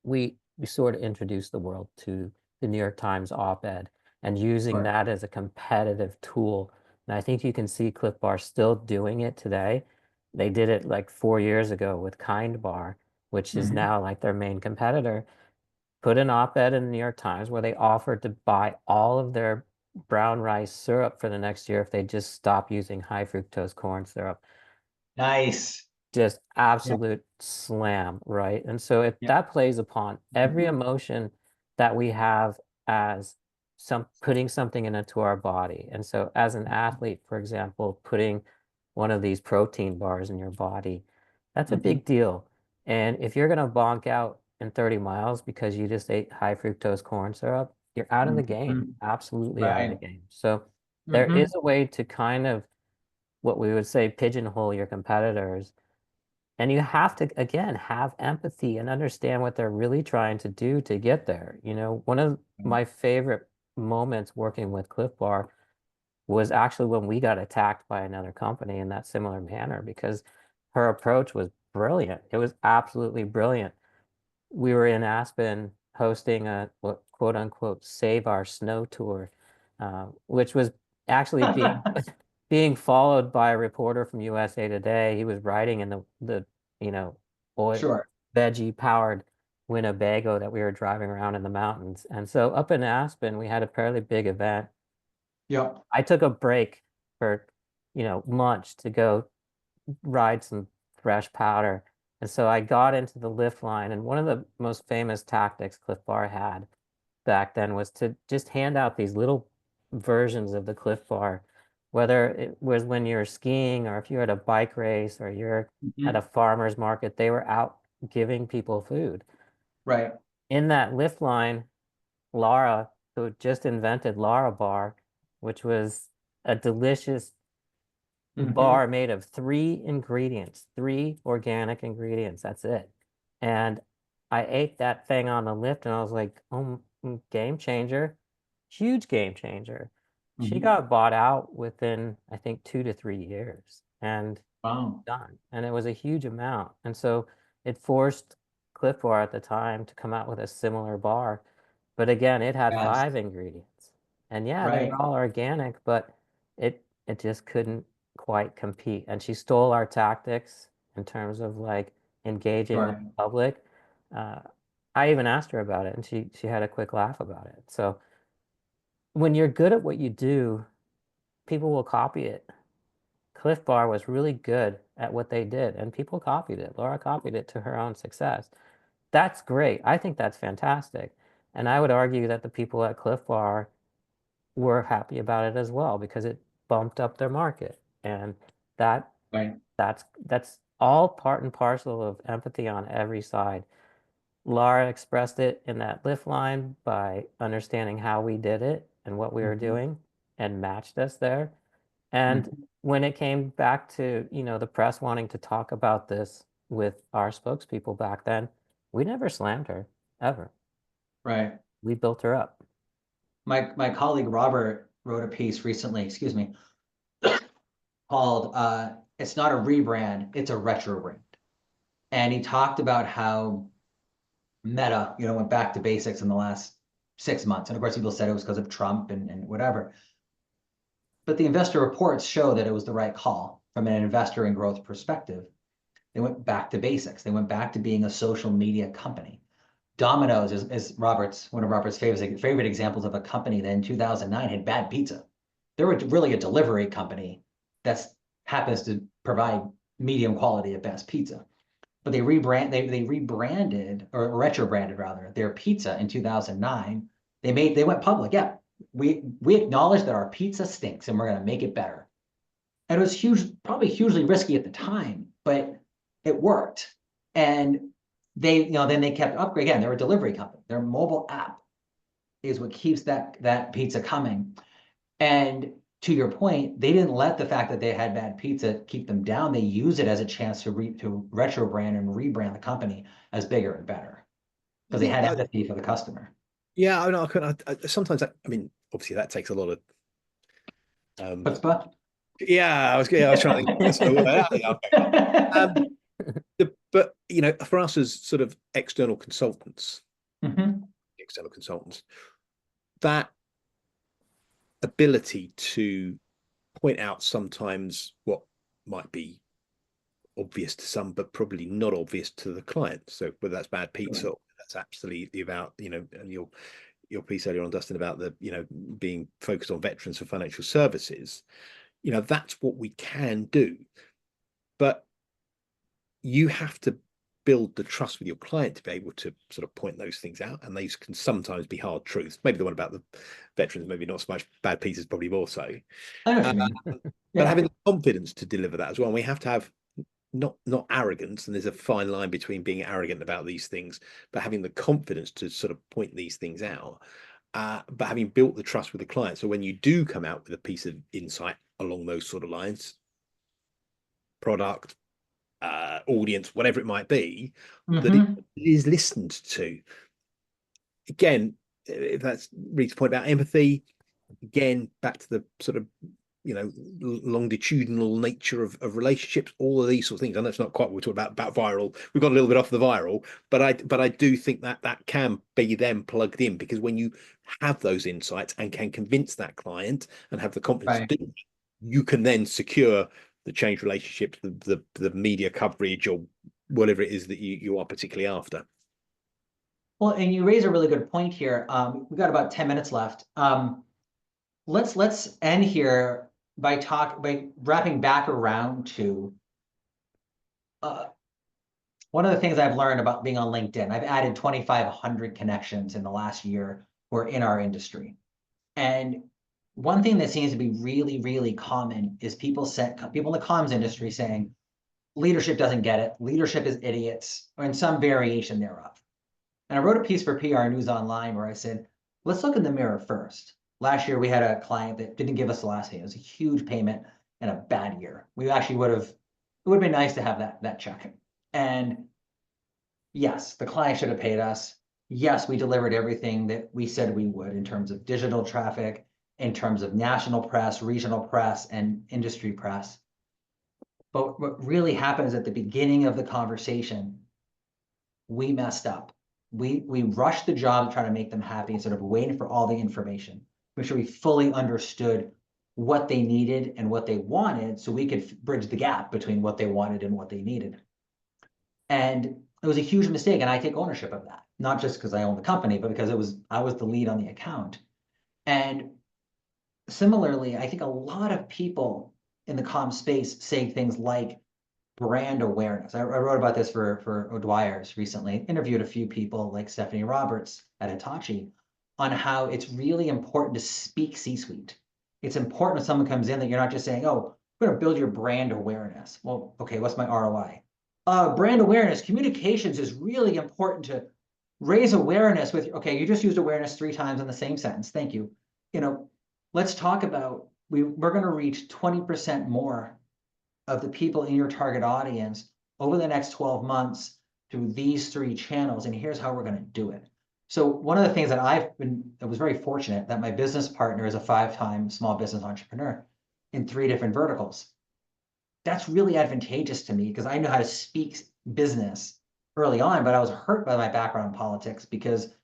we sort of introduced the world to the New York Times op-ed and using Sure. that as a competitive tool. And I think you can see Cliff Bar still doing it today. They did it like 4 years ago with Kind Bar, which is now like their main competitor. Put an op-ed in the New York Times where they offered to buy all of their brown rice syrup for the next year if they just stop using high fructose corn syrup. Nice. Just absolute slam, right? And so if that plays upon every emotion that we have as putting something into our body. And so as an athlete, for example, putting one of these protein bars in your body, that's a big deal. And if you're going to bonk out in 30 miles because you just ate high fructose corn syrup, you're out of the game, absolutely out of the game. So there is a way to kind of what we would say pigeonhole your competitors. And you have to, again, have empathy and understand what they're really trying to do to get there. One of my favorite moments working with Cliff Bar was actually when we got attacked by another company in that similar manner because her approach was brilliant. It was absolutely brilliant. We were in Aspen hosting a quote unquote save our snow tour, which was actually being followed by a reporter from USA Today. He was riding in the oil Sure. veggie powered Winnebago that we were driving around in the mountains. And so up in Aspen, we had a fairly big event. Yep. I took a break for, lunch to go ride some fresh powder. And so I got into the lift line, and one of the most famous tactics Cliff Bar had back then was to just hand out these little versions of the Cliff Bar, whether it was when you're skiing or if you're at a bike race or you're at a farmer's market, they were out giving people food. Right. In that lift line, Laura, who just invented Lara Bar, which was a delicious bar made of 3 ingredients, 3 organic ingredients. That's it. And I ate that thing on the lift and I was like, oh, game changer, huge game changer. She got bought out within, I think, 2 to 3 years and Wow. done. And it was a huge amount. And so it forced Cliff Bar at the time to come out with a similar bar. But again, it had Yes. 5 ingredients. And yeah, they Right. were all organic, but it just couldn't quite compete. And she stole our tactics in terms of like engaging with the public. I even asked her about it and she had a quick laugh about it. So when you're good at what you do, people will copy it. Cliff Bar was really good at what they did and people copied it. Laura copied it to her own success. That's great. I think that's fantastic. And I would argue that the people at Cliff Bar were happy about it as well because it bumped up their market. And that Right. that's all part and parcel of empathy on every side. Laura expressed it in that lift line by understanding how we did it and what we were doing and matched us there. And when it came back to, the press wanting to talk about this with our spokespeople back then, we never slammed her ever. Right. We built her up. My colleague Robert wrote a piece recently, excuse me, called It's Not a Rebrand, It's a Retro Brand. And he talked about how Meta, went back to basics in the last 6 months. And of course, people said it was because of Trump and whatever. But the investor reports show that it was the right call from an investor and growth perspective. They went back to basics. They went back to being a social media company. Domino's is one of Robert's favorite examples of a company that in 2009 had bad pizza. They were really a delivery company that happens to provide medium quality at best pizza. But they rebranded or retrobranded rather their pizza in 2009. They went public. Yeah, we acknowledge that our pizza stinks and we're going to make it better. And it was probably hugely risky at the time, but it worked. And then they kept upgrading. Again, they're a delivery company. Their mobile app is what keeps that pizza coming. And to your point, they didn't let the fact that they had bad pizza keep them down. They use it as a chance to retro brand and rebrand the company as bigger and better because they had empathy for the customer. Yeah, I know. Sometimes, obviously that takes a lot of. Chutzpah? Yeah, I was trying to think. But for us as sort of external consultants, that ability to point out sometimes what might be obvious to some, but probably not obvious to the client. So whether that's bad pizza, or that's absolutely about, and your piece earlier on, Dustin, about the, being focused on veterans for financial services, that's what we can do. But you have to build the trust with your client to be able to sort of point those things out. And these can sometimes be hard truths. Maybe the one about the veterans, maybe not so much. Bad pieces, probably more so. I know what you mean. But having the confidence to deliver that as well. And we have to have not arrogance, and there's a fine line between being arrogant about these things, but having the confidence to sort of point these things out, but having built the trust with the client. So when you do come out with a piece of insight along those sort of lines, product, audience, whatever it might be, that it is listened to. Again, if that's Reid's point about empathy, again, back to the sort of longitudinal nature of relationships, all of these sort of things. I know it's not quite what we're talking about viral. We've got a little bit off the viral, but I do think that can be then plugged in, because when you have those insights and can convince that client and have the confidence to do it, you can then secure the change relationships, the media coverage, or whatever it is that you are particularly after. Well, and you raise a really good point here. We've got about 10 minutes left. Let's end here by wrapping back around to one of the things I've learned about being on LinkedIn. I've added 2,500 connections in the last year who are in our industry. And one thing that seems to be really, really common is people in the comms industry saying, leadership doesn't get it. Leadership is idiots, or in some variation thereof. And I wrote a piece for PR News Online where I said, let's look in the mirror first. Last year, we had a client that didn't give us the last payment. It was a huge payment and a bad year. We actually it would have been nice to have that check. And yes, the client should have paid us. Yes, we delivered everything that we said we would in terms of digital traffic, in terms of national press, regional press, and industry press. But what really happens at the beginning of the conversation, we messed up. We rushed the job to try to make them happy instead of waiting for all the information. Make sure we fully understood what they needed and what they wanted, so we could bridge the gap between what they wanted and what they needed. And it was a huge mistake, and I take ownership of that, not just because I own the company, but because I was the lead on the account. And similarly, I think a lot of people in the comm space say things like brand awareness. I wrote about this for O'Dwyer's recently, interviewed a few people like Stephanie Roberts at Hitachi on how it's really important to speak C-suite. It's important when someone comes in that you're not just saying, oh, we're going to build your brand awareness. Well, okay, what's my ROI? Brand awareness, communications is really important to raise awareness with, okay, you just used awareness 3 times in the same sentence. Thank you. Let's talk about, we're going to reach 20% more of the people in your target audience over the next 12 months through these 3 channels. And here's how we're going to do it. So one of the things that I was very fortunate that my business partner is a 5-time small business entrepreneur in 3 different verticals. That's really advantageous to me because I know how to speak business early on, but I was hurt by my background in politics because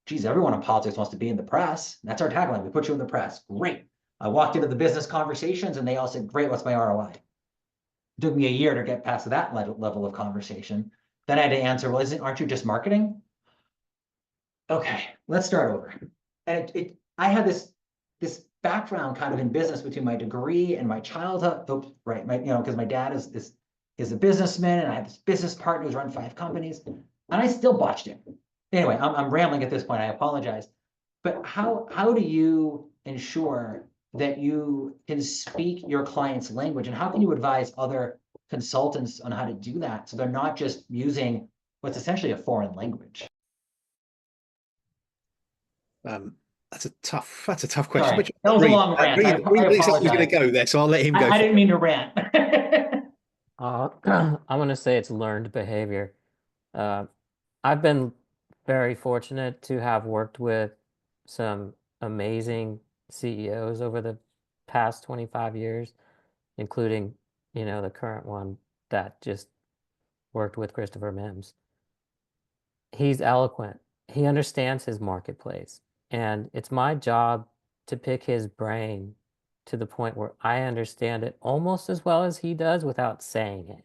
geez, everyone in politics wants to be in the press. That's our tagline. We put you in the press. Great. I walked into the business conversations and they all said, great, what's my ROI? It took me a year to get past that level of conversation. Then I had to answer, well, aren't you just marketing? Okay, let's start over. And I had this background kind of in business between my degree and my childhood. Oops, right, because my dad is a businessman, and I have this business partner who's run 5 companies, and I still botched it. Anyway, I'm rambling at this point. I apologize. But how do you ensure that you can speak your client's language, and how can you advise other consultants on how to do that so they're not just using what's essentially a foreign language? That's a tough question. Sorry, Which that was a long rant. I Reid was going to apologize. go there, so I'll let him go. I didn't mean to rant. I'm going to say it's learned behavior. I've been very fortunate to have worked with some amazing CEOs over the past 25 years, including, the current one that just worked with Christopher Mims. He's eloquent. He understands his marketplace. And it's my job to pick his brain to the point where I understand it almost as well as he does without saying it.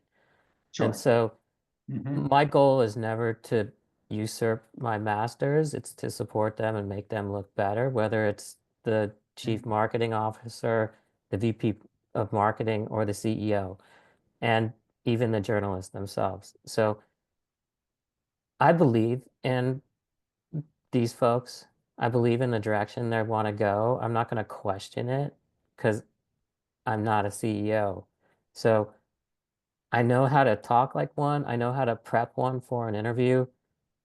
And so my goal is never to usurp my masters. It's to support them and make them look better, whether it's the chief marketing officer, the VP of marketing, or the CEO, and even the journalists themselves. So I believe in these folks. I believe in the direction they want to go. I'm not going to question it because I'm not a CEO. So I know how to talk like one. I know how to prep one for an interview.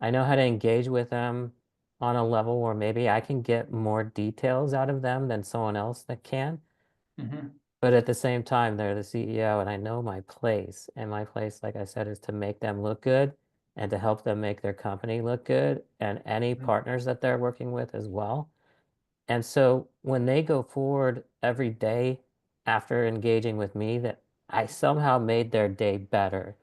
I know how to engage with them on a level where maybe I can get more details out of them than someone else that can. But at the same time, they're the CEO, and I know my place. And my place, like I said, is to make them look good and to help them make their company look good and any partners that they're working with as well. And so when they go forward every day after engaging with me, that I somehow made their day better.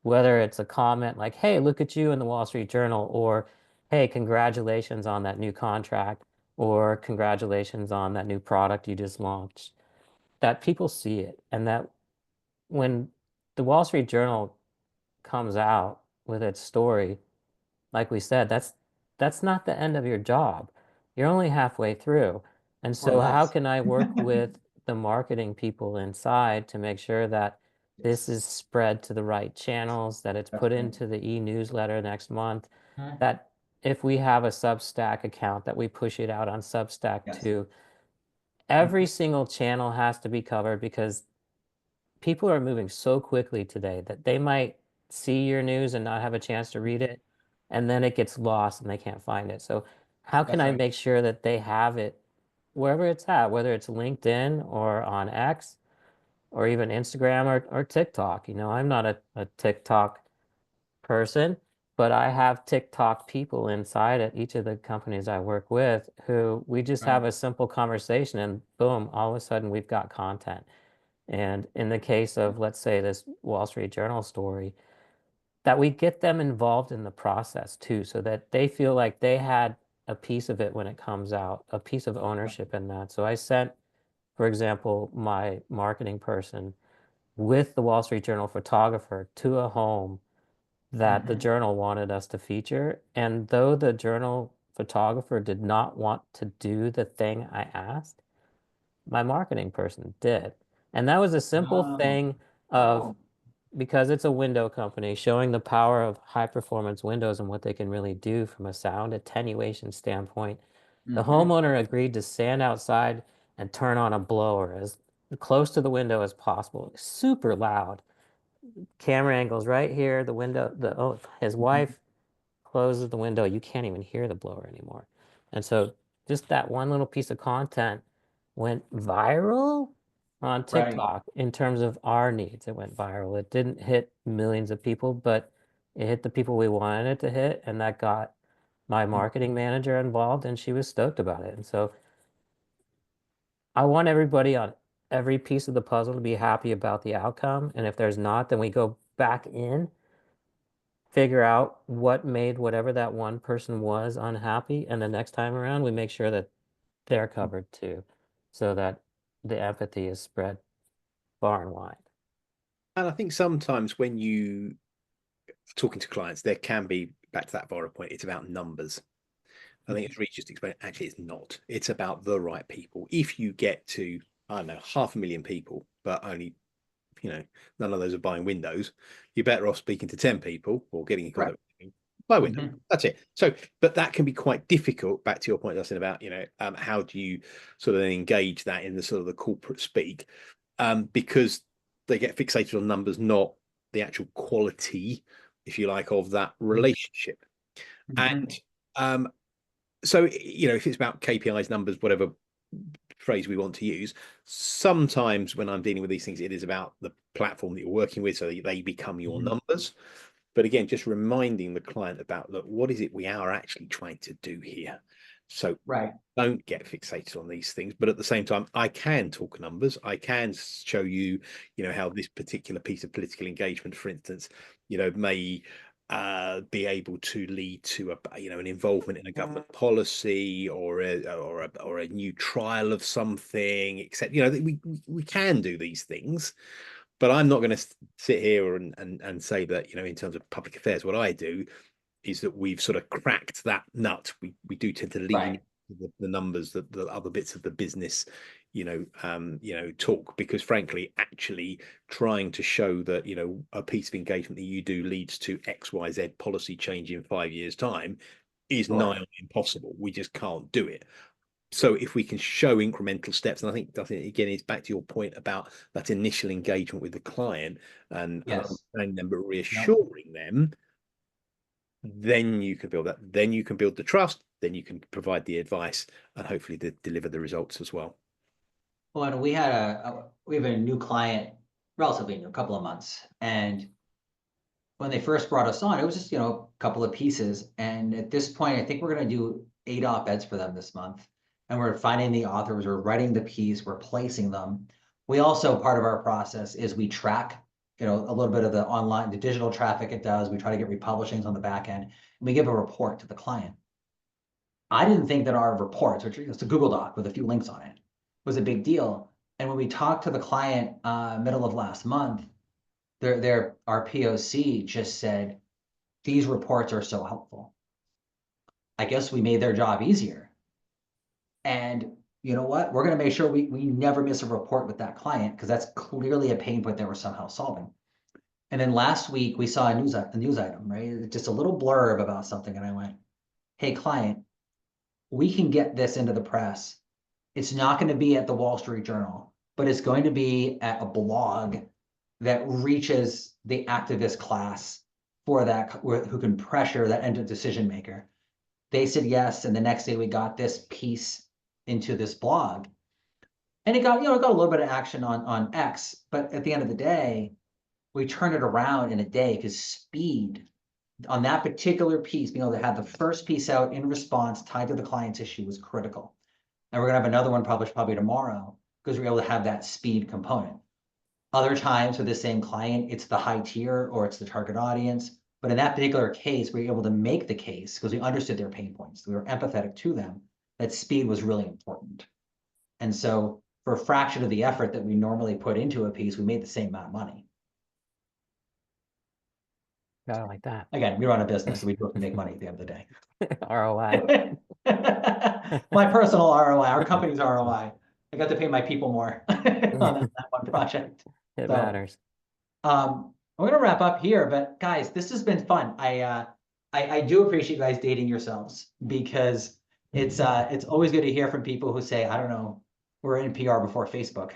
Whether it's a comment like, hey, look at you in the Wall Street Journal, or hey, congratulations on that new contract, or congratulations on that new product you just launched, that people see it. And that when the Wall Street Journal comes out with its story, like we said, that's not the end of your job. You're only halfway through. And so how can I work with the marketing people inside to make sure that this is spread to the right channels, that it's put into the e-newsletter next month, that if we have a Substack account, that we push it out on Substack too. Every single channel has to be covered because people are moving so quickly today that they might see your news and not have a chance to read it, and then it gets lost and they can't find it. So how can I make sure that they have it wherever it's at, whether it's LinkedIn or on X or even Instagram or TikTok? I'm not a TikTok person, but I have TikTok people inside at each of the companies I work with who we just have a simple conversation and boom, all of a sudden we've got content. And in the case of, let's say, this Wall Street Journal story, that we get them involved in the process too, so that they feel like they had a piece of it when it comes out, a piece of ownership in that. So I sent, for example, my marketing person with the Wall Street Journal photographer to a home that the journal wanted us to feature. And though the journal photographer did not want to do the thing I asked, my marketing person did. And that was a simple thing of, because it's a window company, showing the power of high performance windows and what they can really do from a sound attenuation standpoint. The homeowner agreed to stand outside and turn on a blower as close to the window as possible. Super loud. Camera angles right here. The window, his wife closes the window. You can't even hear the blower anymore. And so just that one little piece of content went viral on TikTok in terms of our needs. It went viral. It didn't hit millions of people, but it hit the people we wanted it to hit. And that got my marketing manager involved, and she was stoked about it. And so I want everybody on every piece of the puzzle to be happy about the outcome. And if there's not, then we go back in figure out what made whatever that one person was unhappy, and the next time around we make sure that they're covered too, so that the empathy is spread far and wide. And I think sometimes when you talking to clients, there can be, back to that Vara point, it's about numbers. I think it's really just explained, actually, it's not. It's about the right people. If you get to, I don't know, 500,000 people, but only, none of those are buying windows, you're better off speaking to 10 people or getting in contact with them, buy window. That's it. So, but that can be quite difficult, back to your point, Dustin, about, how do you sort of engage that in the sort of the corporate speak, because they get fixated on numbers, not the actual quality, if you like, of that relationship. And so, if it's about KPIs, numbers, whatever phrase we want to use, sometimes when I'm dealing with these things, it is about the platform that you're working with, so that they become your numbers. But again, just reminding the client about, look, what is it we are actually trying to do here? So don't get fixated on these things. But at the same time, I can talk numbers. I can show you, how this particular piece of political engagement, for instance, may be able to lead to an involvement in a government policy or a new trial of something, except we can do these things. But I'm not going to sit here and say that, in terms of public affairs, what I do is that we've sort of cracked that nut. We do tend to lean into the numbers, the other bits of the business, talk, because frankly, actually trying to show that, a piece of engagement that you do leads to XYZ policy change in 5 years' time is nigh on impossible. We just can't do it. So if we can show incremental steps, and I think again, it's back to your point about that initial engagement with the client and understanding them, but reassuring them, then you can build that. Then you can build the trust. Then you can provide the advice and hopefully deliver the results as well. Well, and we have a new client, relatively new, a couple of months, and when they first brought us on, it was just a couple of pieces. And at this point, I think we're going to do 8 op-eds for them this month. And we're finding the authors, we're writing the piece, we're placing them. We also, part of our process is we track, a little bit of the digital traffic it does. We try to get republishings on the back end, and we give a report to the client. I didn't think that our reports, which is a Google Doc with a few links on it, was a big deal. And when we talked to the client middle of last month, our POC just said, these reports are so helpful. I guess we made their job easier. And you know what? We're going to make sure we never miss a report with that client, because that's clearly a pain point that we're somehow solving. And then last week we saw a news item, right? Just a little blurb about something. And I went, hey, client, we can get this into the press. It's not going to be at the Wall Street Journal, but it's going to be at a blog that reaches the activist class for that, who can pressure that end decision maker. They said yes, and the next day we got this piece into this blog, and it got a little bit of action on X. But at the end of the day, we turned it around in a day, because speed on that particular piece, being able to have the first piece out in response tied to the client's issue, was critical. And we're gonna have another one published probably tomorrow, because we're able to have that speed component. Other times with the same client, it's the high tier or it's the target audience. But in that particular case, we were able to make the case, because we understood their pain points. We were empathetic to them, that speed was really important. And so for a fraction of the effort that we normally put into a piece, we made the same amount of money. I like that. Again, we run a business, so we do have to make money at the end of the day. ROI. My personal ROI, our company's ROI. I got to pay my people more on that one project. It matters. We're gonna wrap up here, but guys, this has been fun. I do appreciate you guys dating yourselves, because it's always good to hear from people who say, I don't know, we're in PR before Facebook.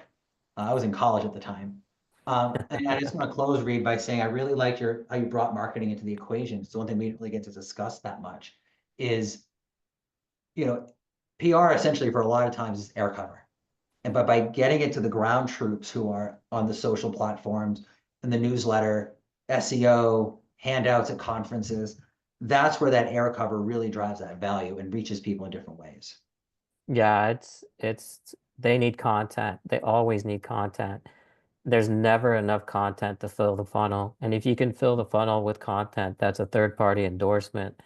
I was in college at the time. And I just want to close, Reid, by saying I really liked how you brought marketing into the equation. So one thing we didn't really get to discuss that much is, PR essentially for a lot of times is air cover. And by getting it to the ground troops who are on the social platforms, in the newsletter, SEO, handouts at conferences, that's where that air cover really drives that value and reaches people in different ways. Yeah, it's they need content. They always need content. there's never enough content to fill the funnel. And if you can fill the funnel with content that's a third-party endorsement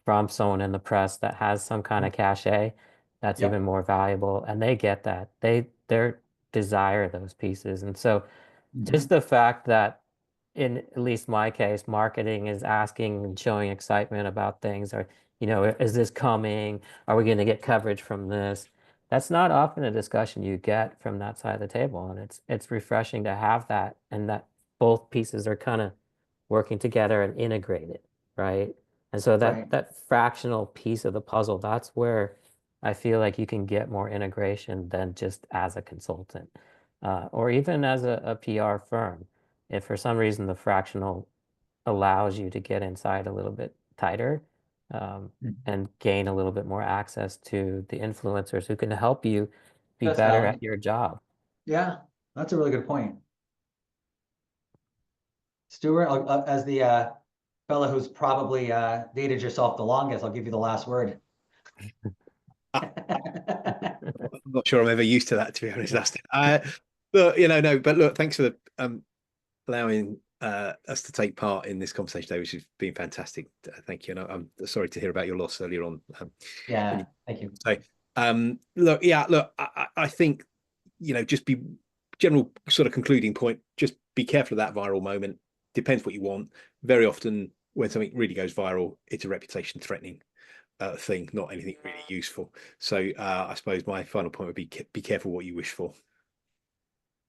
from someone in the press that has some kind of cachet, that's Yep. even more valuable. And they get that. They desire those pieces. And so just the fact that in at least my case, marketing is asking and showing excitement about things, or, is this coming? Are we going to get coverage from this? That's not often a discussion you get from that side of the table. And it's refreshing to have that, and that both pieces are kind of working together and integrated, right? And so Right. that fractional piece of the puzzle, that's where I feel like you can get more integration than just as a consultant, or even as a PR firm. If for some reason the fractional allows you to get inside a little bit tighter, and gain a little bit more access to the influencers who can help you be That's better valid. at your job. Yeah, that's a really good point. Stuart, as the fellow who's probably dated yourself the longest, I'll give you the last word. I'm not sure I'm ever used to that, to be honest, Dustin. Look, no, but look, thanks for allowing us to take part in this conversation today, which has been fantastic. Thank you. And I'm sorry to hear about your loss earlier on. Yeah, thank you. So, look, I think, just be general sort of concluding point, just be careful of that viral moment. Depends what you want. Very often when something really goes viral, it's a reputation threatening thing, not anything really useful. So I suppose my final point would be careful what you wish for.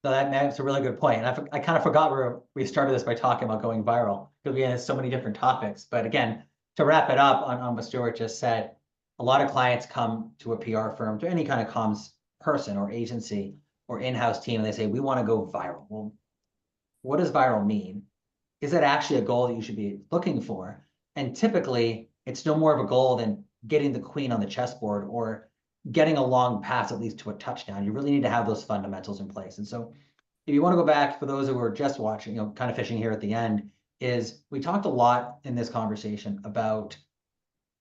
So that's a really good point. And I kind of forgot we started this by talking about going viral, because we had so many different topics. But again, to wrap it up on what Stuart just said, a lot of clients come to a PR firm, to any kind of comms person or agency or in-house team, and they say, we want to go viral. Well, what does viral mean? Is that actually a goal that you should be looking for? And typically, it's no more of a goal than getting the queen on the chessboard or getting a long pass at least to a touchdown. You really need to have those fundamentals in place. And so if you want to go back, for those who are just watching, kind of fishing here at the end, is we talked a lot in this conversation about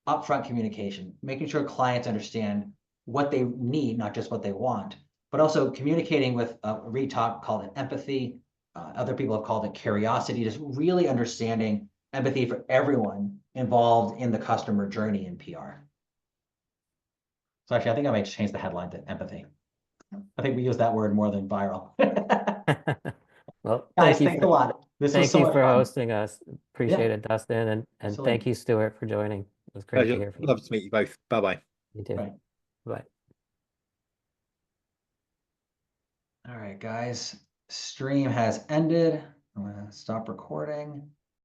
upfront communication, making sure clients understand what they need, not just what they want, but also communicating with Reid called it empathy. Other people have called it curiosity, just really understanding empathy for everyone involved in the customer journey in PR. So actually, I think I might change the headline to empathy. I think we use that word more than viral. Well, Guys, thanks a lot. This was thank so you much for fun. hosting us. Appreciate it, Dustin. And Absolutely. thank you, Stuart, for joining. It was great to hear from you. Love to meet you both. Bye-bye. You too. Right. Bye. All right, guys. Stream has ended. I'm gonna stop recording.